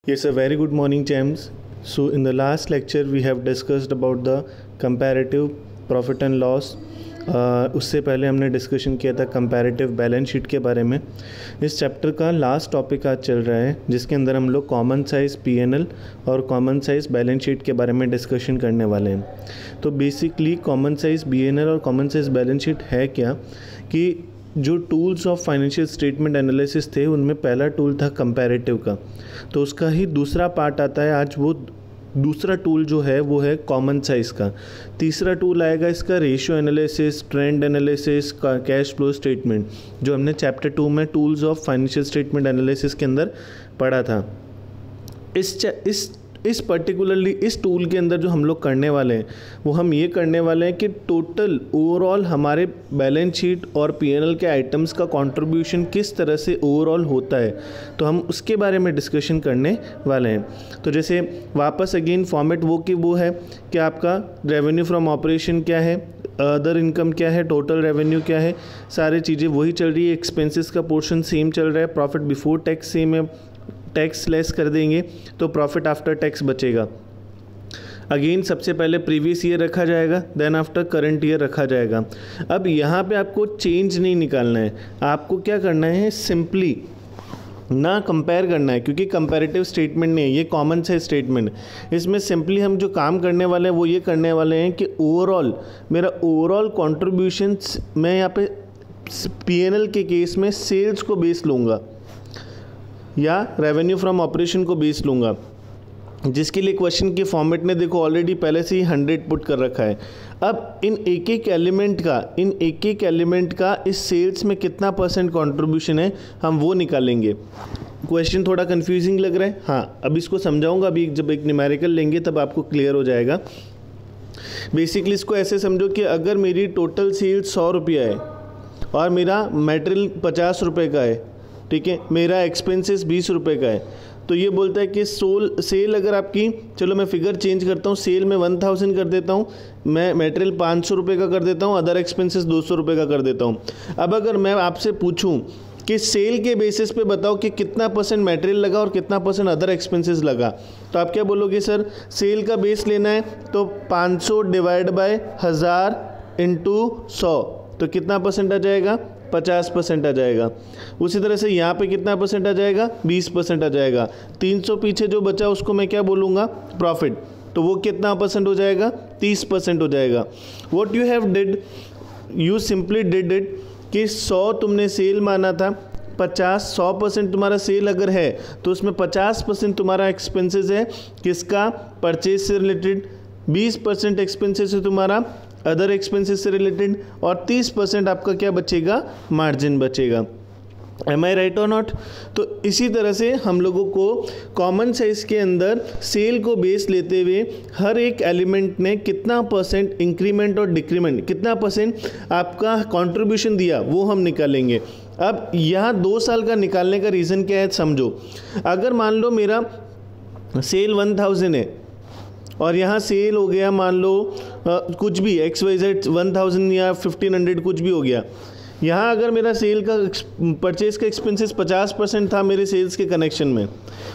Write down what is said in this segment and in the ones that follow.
Yes, a very good morning, James. So, in the last lecture, we have discussed about the comparative profit and loss. उससे पहले हमने discussion किया था comparative balance sheet के बारे में। इस चैप्टर का लास्ट टॉपिक आज चल रहा है, जिसके अंदर हम लोग कॉमन साइज़ पीएनएल और कॉमन साइज़ बैलेंस शीट के बारे में डिस्कशन करने वाले हैं। तो बेसिकली कॉमन साइज़ पीएनएल और कॉमन साइज़ बैलेंस शीट है क्या कि जो tools of financial statement analysis थे उनमें पहला टूल था कंपैरेटिव का, तो उसका ही दूसरा पार्ट आता है आज। वो दूसरा टूल जो है वो है कॉमन साइज़ का। तीसरा टूल आएगा इसका ratio analysis, trend analysis, cash flow statement, जो हमने चैप्टर 2 में tools of financial statement analysis के अंदर पढ़ा था। इस पर्टिकुलरली इस टूल के अंदर जो हम लोग करने वाले हैं वो हम ये करने वाले हैं कि टोटल ओवरऑल हमारे बैलेंस शीट और पीएनएल के आइटम्स का कंट्रीब्यूशन किस तरह से ओवरऑल होता है, तो हम उसके बारे में डिस्कशन करने वाले हैं। तो जैसे वापस अगेन फॉर्मेट वो है कि आपका रेवेन्यू फ्रॉम ऑपरेशन क्या है, अदर इनकम क्या है, टोटल रेवेन्यू क्या है, सारी चीज़ें वही चल रही है। एक्सपेंसेस का पोर्शन सेम चल रहा है, प्रॉफिट बिफोर टैक्स सेम है, टैक्स लेस कर देंगे तो प्रॉफिट आफ्टर टैक्स बचेगा। अगेन सबसे पहले प्रीवियस ईयर रखा जाएगा, देन आफ्टर करंट ईयर रखा जाएगा। अब यहाँ पे आपको चेंज नहीं निकालना है, आपको क्या करना है, सिंपली ना कंपेयर करना है, क्योंकि कंपैरेटिव स्टेटमेंट नहीं है, ये कॉमन साइज स्टेटमेंट। इसमें सिंपली हम जो काम करने वाले हैं वो ये करने वाले हैं कि ओवरऑल मेरा ओवरऑल कॉन्ट्रीब्यूशन मैं यहाँ पे पीएनएल के केस में सेल्स को बेस लूँगा या रेवेन्यू फ्रॉम ऑपरेशन को बेस लूँगा, जिसके लिए क्वेश्चन के फॉर्मेट ने देखो ऑलरेडी पहले से ही 100 पुट कर रखा है। अब इन एक एक एलिमेंट का इस सेल्स में कितना परसेंट कंट्रीब्यूशन है हम वो निकालेंगे। क्वेश्चन थोड़ा कंफ्यूजिंग लग रहा है, हाँ अब इसको समझाऊंगा। अभी जब एक न्यूमेरिकल लेंगे तब आपको क्लियर हो जाएगा। बेसिकली इसको ऐसे समझो कि अगर मेरी टोटल सेल्स 100 रुपया है और मेरा मटेरियल 50 रुपये का है, ठीक है, मेरा एक्सपेंसेस 20 रुपये का है, तो ये बोलता है कि सेल अगर आपकी, चलो मैं फिगर चेंज करता हूँ, सेल में 1000 कर देता हूँ, मैं मटेरियल 500 रुपये का कर देता हूँ, अदर एक्सपेंसेस 200 रुपये का कर देता हूँ। अब अगर मैं आपसे पूछूँ कि सेल के बेसिस पे बताओ कि कितना परसेंट मटेरियल लगा और कितना परसेंट अदर एक्सपेंसेस लगा, तो आप क्या बोलोगे, सर सेल का बेस लेना है तो 500 डिवाइड बाय 1000 इंटू 100, तो कितना परसेंट आ जाएगा, 50% आ जाएगा। उसी तरह से यहाँ पे कितना परसेंट आ जाएगा, 20% आ जाएगा। 300 पीछे जो बचा उसको मैं क्या बोलूँगा, प्रॉफिट, तो वो कितना परसेंट हो जाएगा, 30% हो जाएगा। What you have did, you simply did it कि 100 तुमने सेल माना था, 100% तुम्हारा सेल अगर है तो उसमें 50% तुम्हारा एक्सपेंसेस है किसका, परचेज से रिलेटेड, 20% एक्सपेंसेस है तुम्हारा अदर एक्सपेंसेस से रिलेटेड, और 30% आपका क्या बचेगा, मार्जिन बचेगा। एम आई राइट और नॉट। तो इसी तरह से हम लोगों को कॉमन साइज के अंदर सेल को बेस लेते हुए हर एक एलिमेंट ने कितना परसेंट इंक्रीमेंट और डिक्रीमेंट, कितना परसेंट आपका कंट्रीब्यूशन दिया, वो हम निकालेंगे। अब यहाँ 2 साल का निकालने का रीज़न क्या है समझो। अगर मान लो मेरा सेल 1000 है और यहाँ सेल हो गया मान लो कुछ भी XYZ 1000 या 1500 कुछ भी हो गया, यहाँ अगर मेरा सेल का परचेज का एक्सपेंसेस 50% था मेरे सेल्स के कनेक्शन में,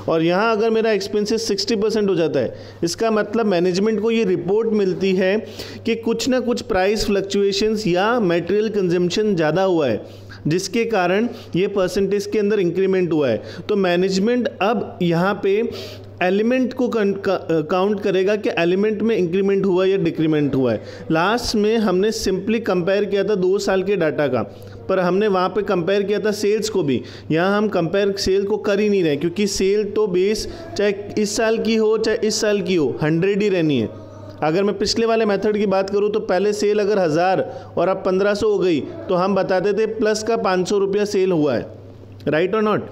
और यहाँ अगर मेरा एक्सपेंसेस 60% हो जाता है, इसका मतलब मैनेजमेंट को ये रिपोर्ट मिलती है कि कुछ ना कुछ प्राइस फ्लक्चुएशंस या मटेरियल कंजम्पशन ज़्यादा हुआ है, जिसके कारण ये परसेंटेज के अंदर इंक्रीमेंट हुआ है। तो मैनेजमेंट अब यहाँ पे एलिमेंट को काउंट करेगा कि एलिमेंट में इंक्रीमेंट हुआ या डिक्रीमेंट हुआ है। लास्ट में हमने सिंपली कंपेयर किया था 2 साल के डाटा का, पर हमने वहाँ पे कंपेयर किया था सेल्स को भी। यहाँ हम कंपेयर सेल को कर ही नहीं रहे, क्योंकि सेल तो बेस चाहे इस साल की हो चाहे इस साल की हो 100 ही रहनी है। अगर मैं पिछले वाले मेथड की बात करूँ तो पहले सेल अगर 1000 और अब 1500 हो गई तो हम बताते थे प्लस का 500 रुपया सेल हुआ है, राइट और नॉट।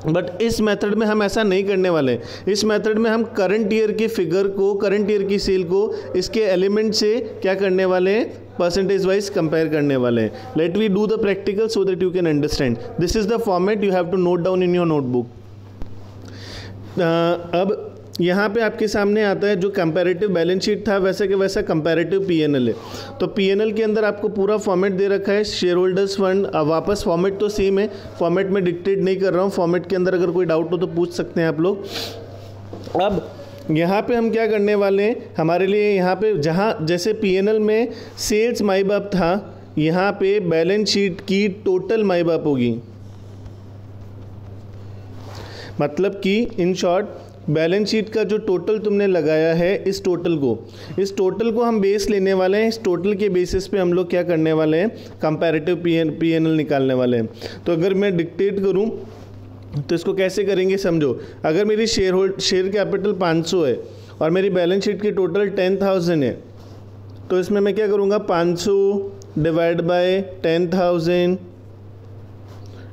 बट इस मेथड में हम ऐसा नहीं करने वाले। इस मेथड में हम करंट ईयर की फिगर को, करंट ईयर की सेल को इसके एलिमेंट से क्या करने वाले हैं, परसेंटेज वाइज कंपेयर करने वाले हैं। Let we do the practical so that you can understand. This is the format you have to note down in your notebook. अब यहाँ पे आपके सामने आता है जो कंपैरेटिव बैलेंस शीट था वैसे के वैसा कंपैरेटिव पीएनएल है। तो पीएनएल के अंदर आपको पूरा फॉर्मेट दे रखा है, शेयर होल्डर्स फंड। वापस फॉर्मेट तो सेम है, फॉर्मेट में डिक्टेट नहीं कर रहा हूँ, फॉर्मेट के अंदर अगर कोई डाउट हो तो पूछ सकते हैं आप लोग। अब यहाँ पे हम क्या करने वाले हैं, हमारे लिए यहाँ पे जहाँ जैसे पीएनएल में सेल्स माई बाप था, यहाँ पे बैलेंस शीट की टोटल माई बाप होगी। मतलब कि इन शॉर्ट बैलेंस शीट का जो टोटल तुमने लगाया है, इस टोटल को हम बेस लेने वाले हैं। इस टोटल के बेसिस पे हम लोग क्या करने वाले हैं, कंपैरेटिव पीएनएल निकालने वाले हैं। तो अगर मैं डिक्टेट करूं तो इसको कैसे करेंगे समझो। अगर मेरी शेयर कैपिटल 500 है और मेरी बैलेंस शीट की टोटल 10,000 है, तो इसमें मैं क्या करूँगा, 500 डिवाइड बाय 10,000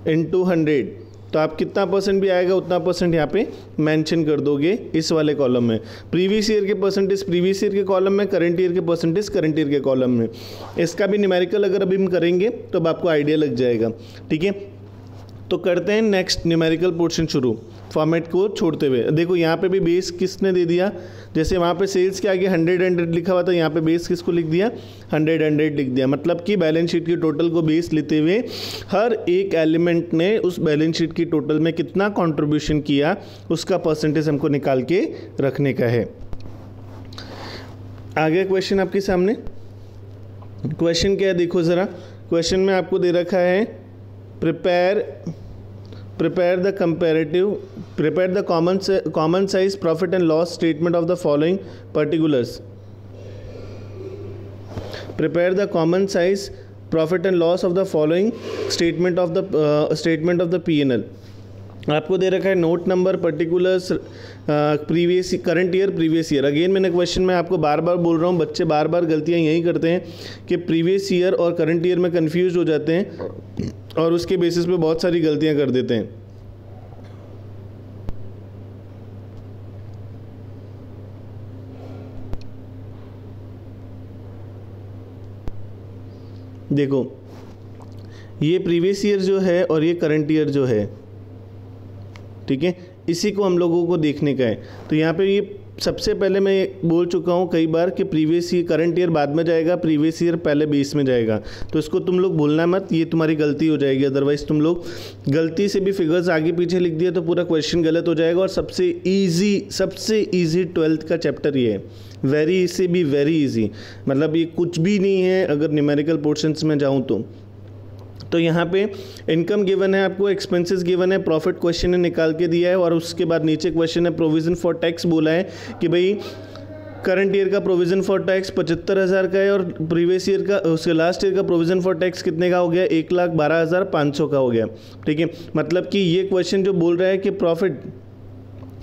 इंटू 100, तो आप कितना परसेंट भी आएगा उतना परसेंट यहाँ पे मेंशन कर दोगे इस वाले कॉलम में। प्रीवियस ईयर के परसेंटेज प्रीवियस ईयर के कॉलम में, करंट ईयर के परसेंटेज करंट ईयर के कॉलम में। इसका भी न्यूमेरिकल अगर अभी हम करेंगे तो अब आपको आइडिया लग जाएगा। ठीक है, तो करते हैं नेक्स्ट न्यूमेरिकल पोर्शन शुरू, फॉर्मेट को छोड़ते हुए। देखो यहाँ पे भी बेस किसने दे दिया, जैसे वहाँ पे सेल्स के आगे 100 लिखा हुआ था, यहाँ पे बेस किसको लिख दिया, 100 लिख दिया। मतलब कि बैलेंस शीट की टोटल को बेस लेते हुए हर एक एलिमेंट ने उस बैलेंस शीट की टोटल में कितना कंट्रीब्यूशन किया उसका परसेंटेज हमको निकाल के रखने का है। आगे क्वेश्चन आपके सामने, क्वेश्चन क्या है देखो ज़रा। क्वेश्चन में आपको दे रखा है prepare the common size profit and loss statement of the following particulars. Prepare the common size profit and loss of the following statement of the P&L. आपको दे रखा है note number, particulars, previous current year previous year. Again मैंने question में आपको बार बार बोल रहा हूँ, बच्चे बार बार गलतियाँ यही करते हैं कि प्रीवियस ईयर और करंट ईयर में कंफ्यूज हो जाते हैं और उसके बेसिस पे बहुत सारी गलतियाँ कर देते हैं। देखो ये प्रीवियस ईयर जो है और ये करंट ईयर जो है, ठीक है, इसी को हम लोगों को देखने का है। तो यहाँ पे ये सबसे पहले मैं बोल चुका हूँ कई बार कि प्रीवियस ईयर करंट ईयर बाद में जाएगा, प्रीवियस ईयर पहले बेस में जाएगा। तो इसको तुम लोग भूलना मत, ये तुम्हारी गलती हो जाएगी। अदरवाइज तुम लोग गलती से भी फिगर्स आगे पीछे लिख दिए तो पूरा क्वेश्चन गलत हो जाएगा। और सबसे ईजी 12th का चैप्टर ये है, वेरी से भी वेरी ईजी, मतलब ये कुछ भी नहीं है अगर न्यूमेरिकल पोर्शंस में जाऊँ तो यहाँ पे इनकम गिवन है आपको, एक्सपेंसेस गिवन है, प्रॉफिट क्वेश्चन ने निकाल के दिया है और उसके बाद नीचे क्वेश्चन है प्रोविज़न फॉर टैक्स बोला है कि भाई करंट ईयर का प्रोविज़न फॉर टैक्स 75,000 का है और प्रीवियस ईयर का उसके लास्ट ईयर का प्रोविज़न फॉर टैक्स कितने का हो गया, 1,12,500 का हो गया। ठीक है, मतलब कि ये क्वेश्चन जो बोल रहा है कि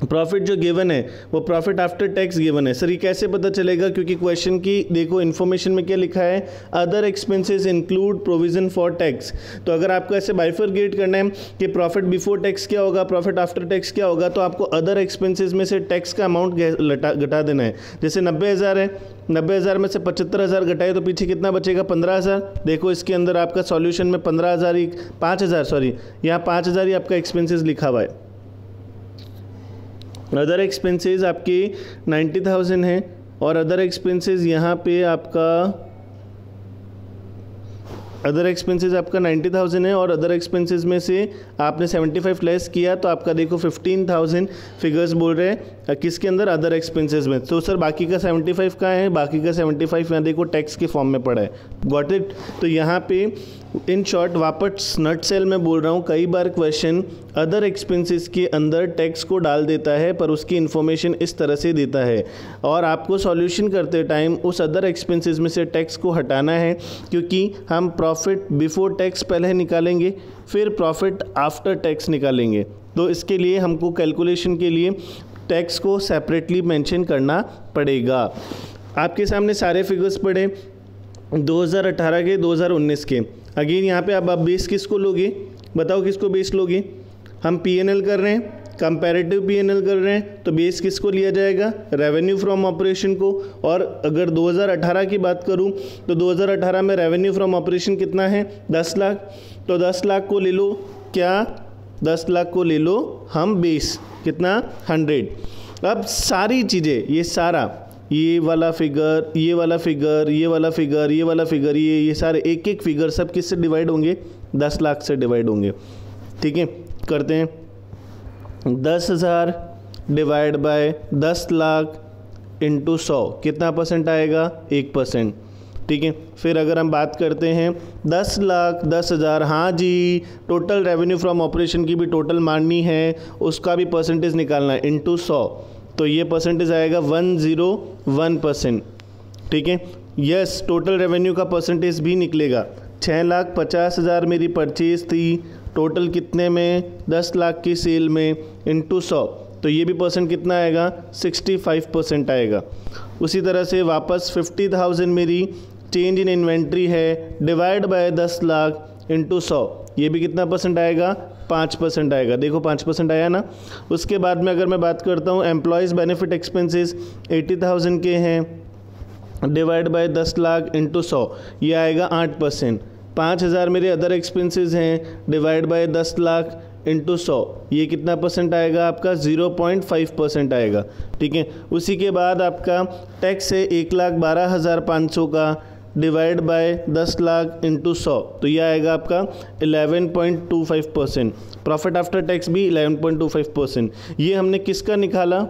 प्रॉफिट जो गिवन है वो प्रॉफिट आफ्टर टैक्स गिवन है। सर ये कैसे पता चलेगा, क्योंकि क्वेश्चन की देखो इन्फॉर्मेशन में क्या लिखा है, other expenses include provision for tax. तो अगर आपको ऐसे बाइफरगेट करना है कि प्रॉफिट बिफोर टैक्स क्या होगा, प्रॉफिट आफ्टर टैक्स क्या होगा, तो आपको अदर एक्सपेंसेस में से टैक्स का अमाउंट घटा देना है। जैसे 90,000 है, 90,000 में से 75,000 घटाए तो पीछे कितना बचेगा, 15,000। देखो इसके अंदर आपका सॉल्यूशन में 5,000 यहाँ 5,000 ही आपका एक्सपेंसेस लिखा हुआ है। अदर एक्सपेंसेस आपके 90,000 है और अदर एक्सपेंसेस यहाँ पे आपका अदर एक्सपेंसेस आपका 90,000 है और अदर एक्सपेंसेस में से आपने 75 लेस किया तो आपका देखो 15,000 फिगर्स बोल रहे हैं किसके अंदर, अदर एक्सपेंसेस में। तो सर बाकी का 75 कहाँ है, बाकी का 75 यहाँ देखो टैक्स के फॉर्म में पड़ा है। Got it. तो यहाँ पे इन शॉर्ट वापस नट सेल में बोल रहा हूँ, कई बार क्वेश्चन अदर एक्सपेंसेस के अंदर टैक्स को डाल देता है पर उसकी इन्फॉर्मेशन इस तरह से देता है और आपको सॉल्यूशन करते टाइम उस अदर एक्सपेंसेस में से टैक्स को हटाना है, क्योंकि हम प्रॉफिट बिफोर टैक्स पहले निकालेंगे फिर प्रॉफिट आफ्टर टैक्स निकालेंगे। तो इसके लिए हमको कैलकुलेशन के लिए टैक्स को सेपरेटली मेंशन करना पड़ेगा। आपके सामने सारे फिगर्स पड़े 2018 के 2019 के। अगेन यहाँ पे अब आप बेस किसको लोगे, बताओ किसको बेस लोगे। हम पीएनएल कर रहे हैं, कंपैरेटिव पीएनएल कर रहे हैं, तो बेस किसको लिया जाएगा, रेवेन्यू फ्रॉम ऑपरेशन को। और अगर 2018 की बात करूं तो 2018 में रेवेन्यू फ्रॉम ऑपरेशन कितना है, 10 लाख। तो 10 लाख को ले लो, क्या 10 लाख को ले लो हम बेस, कितना 100। अब सारी चीज़ें ये सारा ये वाला फिगर, ये वाला फिगर, ये वाला फिगर, ये वाला फिगर, ये सारे एक एक फिगर सब किससे डिवाइड होंगे, 10 लाख से डिवाइड होंगे। ठीक है, करते हैं 10,000 डिवाइड बाय 10 लाख इंटू 100 कितना परसेंट आएगा? 1%। ठीक है, फिर अगर हम बात करते हैं 10 लाख 10,000, हाँ जी, टोटल रेवेन्यू फ्रॉम ऑपरेशन की भी टोटल माननी है, उसका भी परसेंटेज निकालना है इंटू 100, तो ये परसेंटेज आएगा 101%। ठीक है, यस, टोटल रेवेन्यू का परसेंटेज भी निकलेगा। 6,50,000 मेरी परचेज थी, टोटल कितने में? 10 लाख की सेल में, इंटू 100, तो ये भी परसेंट कितना आएगा? 65% आएगा। उसी तरह से वापस 50,000 मेरी चेंज इन इन्वेंट्री है, डिवाइड बाय 10 लाख इंटू 100, ये भी कितना परसेंट आएगा? 5% आएगा। देखो 5% आया ना। उसके बाद में अगर मैं बात करता हूँ एम्प्लॉयज़ बेनिफिट एक्सपेंसेस 80,000 के हैं, डिवाइड बाय 10 लाख इंटू 100, ये आएगा 8%। 5,000 मेरे अदर एक्सपेंसेस हैं, डिवाइड बाय 10 लाख इंटू 100, ये कितना परसेंट आएगा? आपका 0.5% आएगा। ठीक है, उसी के बाद आपका टैक्स है 1,12,500 का, डिवाइड बाय 10 लाख इंटू 100, तो ये आएगा आपका 11.25%। प्रॉफिट आफ्टर टैक्स भी 11.25%। ये हमने किसका निकाला?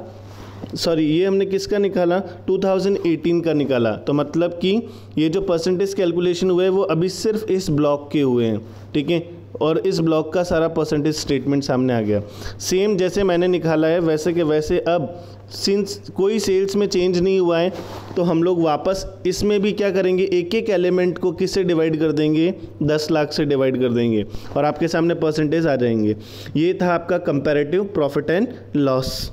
ये हमने किसका निकाला? 2018 का निकाला। तो मतलब कि ये जो परसेंटेज कैलकुलेशन हुए वो अभी सिर्फ इस ब्लॉक के हुए हैं। ठीक है, और इस ब्लॉक का सारा परसेंटेज स्टेटमेंट सामने आ गया। सेम जैसे मैंने निकाला है वैसे के वैसे अब सिंस कोई सेल्स में चेंज नहीं हुआ है तो हम लोग वापस इसमें भी क्या करेंगे? एक एक एलिमेंट को किससे डिवाइड कर देंगे? 10 लाख से डिवाइड कर देंगे और आपके सामने परसेंटेज आ जाएंगे। ये था आपका comparative profit and loss,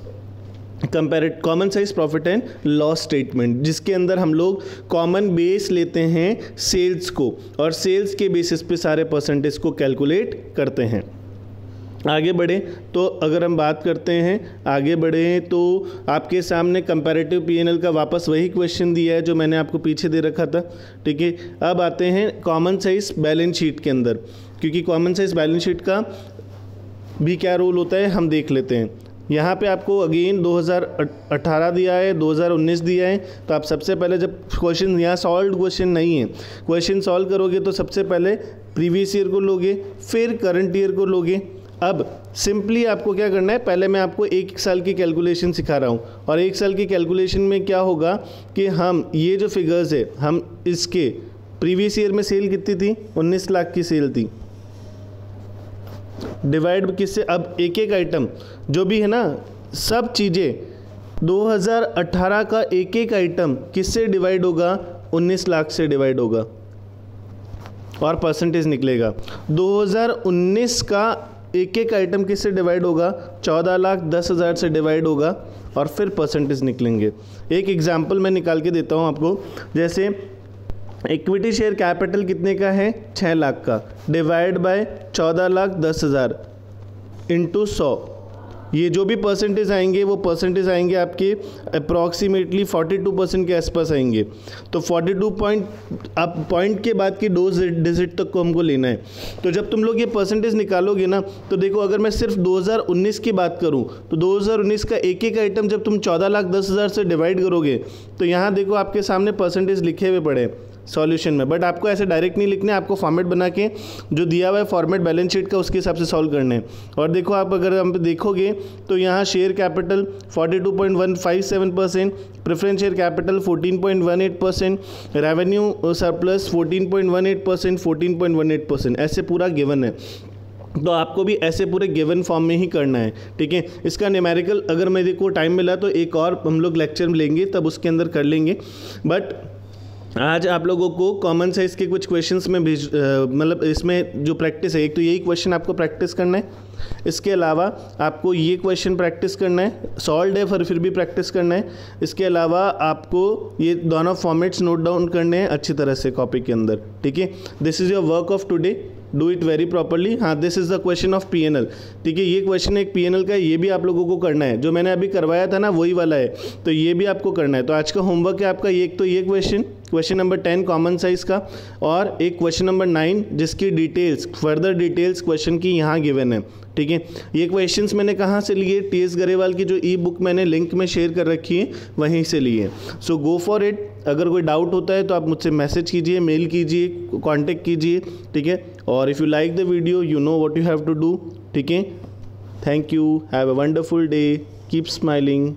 common size profit and loss statement, जिसके अंदर हम लोग कॉमन बेस लेते हैं सेल्स को और सेल्स के बेसिस पे सारे परसेंटेज को कैलकुलेट करते हैं। आगे बढ़े तो अगर हम बात करते हैं, आगे बढ़े तो आपके सामने कंपैरेटिव पीएनएल का वापस वही क्वेश्चन दिया है जो मैंने आपको पीछे दे रखा था। ठीक है, अब आते हैं कॉमन साइज बैलेंस शीट के अंदर, क्योंकि कॉमन साइज बैलेंस शीट का भी क्या रोल होता है हम देख लेते हैं। यहाँ पे आपको अगेन 2018 दिया है, 2019 दिया है, तो आप सबसे पहले जब क्वेश्चन, यहाँ सॉल्व क्वेश्चन नहीं है, क्वेश्चन सॉल्व करोगे तो सबसे पहले प्रीवियस ईयर को लोगे, फिर करंट ईयर को लोगे। अब सिंपली आपको क्या करना है, पहले मैं आपको 1 साल की कैलकुलेशन सिखा रहा हूँ और 1 साल की कैलकुलेशन में क्या होगा कि हम ये जो फिगर्स है हम इसके प्रीवियस ईयर में सेल कितनी थी? 19 लाख की सेल थी, डिवाइड किससे? अब एक एक आइटम जो भी है ना, सब चीज़ें 2018 का एक एक आइटम किससे डिवाइड होगा? 19 लाख से डिवाइड होगा और परसेंटेज निकलेगा। 2019 का एक एक आइटम किससे डिवाइड होगा? 14,10,000 से डिवाइड होगा और फिर परसेंटेज निकलेंगे। एक एग्जांपल मैं निकाल के देता हूँ आपको, जैसे इक्विटी शेयर कैपिटल कितने का है? 6 लाख का, डिवाइड बाय 14,10,000 इंटू 100, ये जो भी परसेंटेज आएंगे वो परसेंटेज आएंगे आपके अप्रॉक्सीमेटली 42% के आसपास आएंगे। तो 42 पॉइंट के बाद की 2 डिजिट तक को हमको लेना है। तो जब तुम लोग ये परसेंटेज निकालोगे ना, तो देखो अगर मैं सिर्फ 2019 की बात करूं तो 2019 का एक एक आइटम जब तुम 14,10,000 से डिवाइड करोगे तो यहाँ देखो आपके सामने परसेंटेज लिखे हुए पड़े सॉल्यूशन में, बट आपको ऐसे डायरेक्ट नहीं लिखने, आपको फॉर्मेट बना के जो दिया हुआ है फॉर्मेट बैलेंस शीट का उसके हिसाब से सॉल्व करने हैं। और देखो आप अगर हम देखोगे तो यहाँ share capital 42.157%, preference share capital 14.18%, revenue surplus 14.18%, 14.18%, ऐसे पूरा गिवन है। तो आपको भी ऐसे पूरे गिवन फॉर्म में ही करना है। ठीक है, इसका न्यूमेरिकल अगर मेरे को टाइम मिला तो एक और हम लोग लेक्चर लेंगे तब उसके अंदर कर लेंगे, बट आज आप लोगों को कॉमन साइज के कुछ क्वेश्चंस में मतलब इसमें जो प्रैक्टिस है, एक तो यही क्वेश्चन आपको प्रैक्टिस करना है, इसके अलावा आपको ये क्वेश्चन प्रैक्टिस करना है, सॉल्व है फिर भी प्रैक्टिस करना है, इसके अलावा आपको ये दोनों फॉर्मेट्स नोट डाउन करने हैं अच्छी तरह से कॉपी के अंदर। ठीक है, this is your work of today, do it very properly. हाँ, this is the question of PNL. ठीक है, ये क्वेश्चन एक पीएनएल का है, ये भी आप लोगों को करना है, जो मैंने अभी करवाया था ना वही वाला है, तो ये भी आपको करना है। तो आज का होमवर्क है आपका एक तो ये क्वेश्चन नंबर 10 कॉमन साइज का, और एक क्वेश्चन नंबर 9 जिसकी डिटेल्स, फर्दर डिटेल्स क्वेश्चन की यहाँ गिवन है। ठीक है, ये क्वेश्चंस मैंने कहाँ से लिए? टीएस गरेवाल की जो ई बुक मैंने लिंक में शेयर कर रखी है वहीं से लिए। सो गो फॉर इट। अगर कोई डाउट होता है तो आप मुझसे मैसेज कीजिए, मेल कीजिए, कांटेक्ट कीजिए। ठीक है, और if you like the video you know what you have to do. ठीक है, thank you, have a wonderful day, keep smiling.